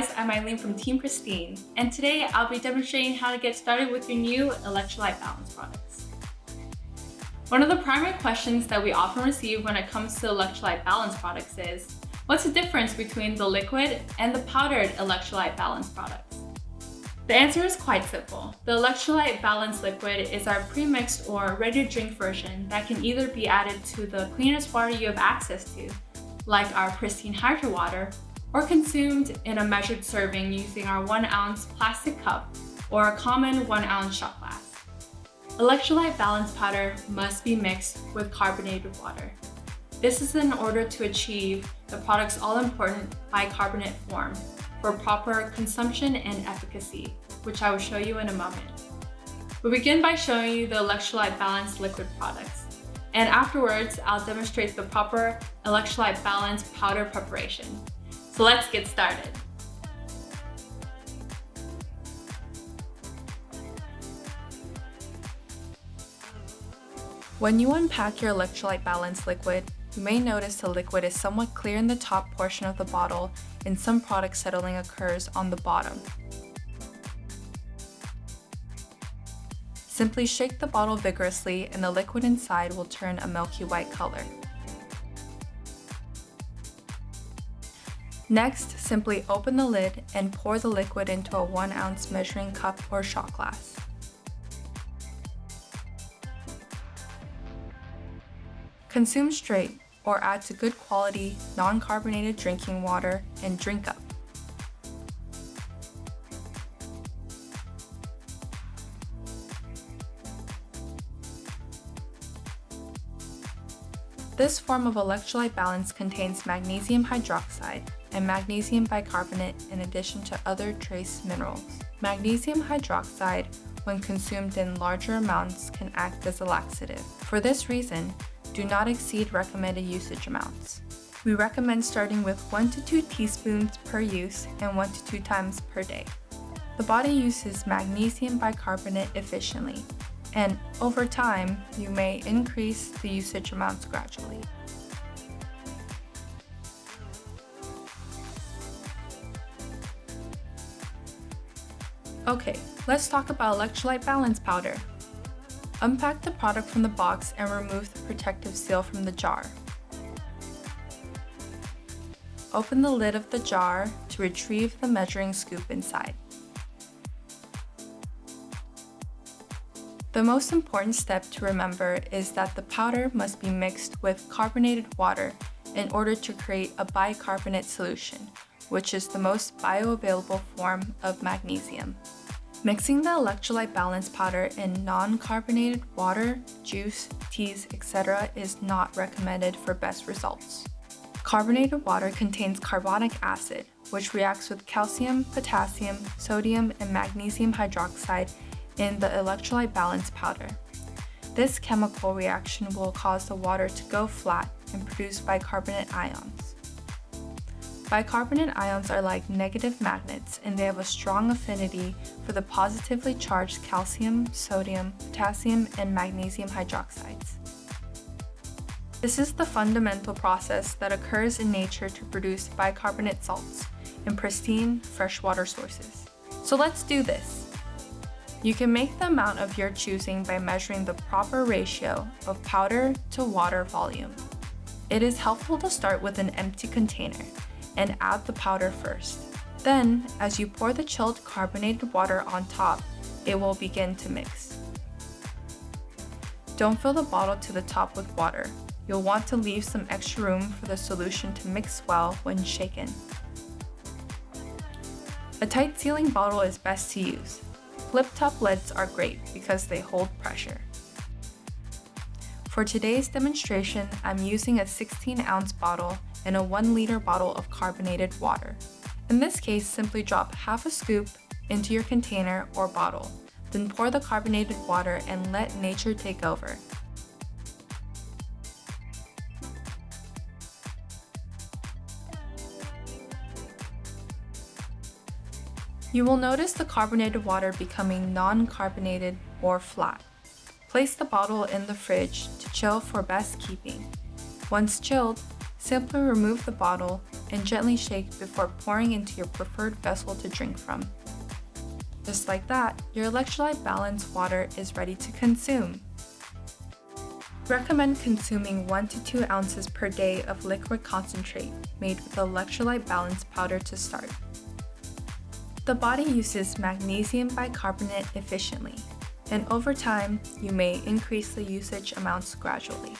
guys, I'm Eileen from Team Pristine, and today I'll be demonstrating how to get started with your new Electrolyte Balance products. One of the primary questions that we often receive when it comes to Electrolyte Balance products is, what's the difference between the liquid and the powdered Electrolyte Balance products? The answer is quite simple. The Electrolyte Balance liquid is our pre-mixed or ready-to-drink version that can either be added to the cleanest water you have access to, like our PristineHydro water, or consumed in a measured serving using our 1 ounce plastic cup or a common 1 ounce shot glass. Electrolyte Balance powder must be mixed with carbonated water. This is in order to achieve the product's all-important bicarbonate form for proper consumption and efficacy, which I will show you in a moment. We'll begin by showing you the Electrolyte Balance liquid products, and afterwards I'll demonstrate the proper Electrolyte Balance powder preparation. So let's get started. When you unpack your Electrolyte Balance liquid, you may notice the liquid is somewhat clear in the top portion of the bottle and some product settling occurs on the bottom. Simply shake the bottle vigorously and the liquid inside will turn a milky white color. Next, simply open the lid and pour the liquid into a 1 ounce measuring cup or shot glass. Consume straight or add to good quality, non-carbonated drinking water and drink up. This form of electrolyte balance contains magnesium hydroxide and magnesium bicarbonate in addition to other trace minerals. Magnesium hydroxide, when consumed in larger amounts, can act as a laxative. For this reason, do not exceed recommended usage amounts. We recommend starting with 1 to 2 teaspoons per use and 1 to 2 times per day. The body uses magnesium bicarbonate efficiently, and over time, you may increase the usage amounts gradually. Okay, let's talk about Electrolyte Balance powder. Unpack the product from the box and remove the protective seal from the jar. Open the lid of the jar to retrieve the measuring scoop inside. The most important step to remember is that the powder must be mixed with carbonated water in order to create a bicarbonate solution, which is the most bioavailable form of magnesium. Mixing the Electrolyte Balance powder in non-carbonated water, juice, teas, etc. is not recommended for best results. Carbonated water contains carbonic acid, which reacts with calcium, potassium, sodium, and magnesium hydroxide in the Electrolyte Balance powder. This chemical reaction will cause the water to go flat and produce bicarbonate ions. Bicarbonate ions are like negative magnets and they have a strong affinity for the positively charged calcium, sodium, potassium, and magnesium hydroxides. This is the fundamental process that occurs in nature to produce bicarbonate salts in pristine freshwater sources. So let's do this. You can make the amount of your choosing by measuring the proper ratio of powder to water volume. It is helpful to start with an empty container and add the powder first. Then, as you pour the chilled carbonated water on top, it will begin to mix. Don't fill the bottle to the top with water. You'll want to leave some extra room for the solution to mix well when shaken. A tight sealing bottle is best to use. Flip-top lids are great because they hold pressure. For today's demonstration, I'm using a 16-ounce bottle and a 1-liter bottle of carbonated water. In this case, simply drop half a scoop into your container or bottle, then pour the carbonated water and let nature take over. You will notice the carbonated water becoming non-carbonated or flat. Place the bottle in the fridge to chill for best keeping. Once chilled, simply remove the bottle and gently shake before pouring into your preferred vessel to drink from. Just like that, your Electrolyte Balance water is ready to consume. Recommend consuming 1 to 2 ounces per day of liquid concentrate made with Electrolyte Balance powder to start. The body uses magnesium bicarbonate efficiently, and over time, you may increase the usage amounts gradually.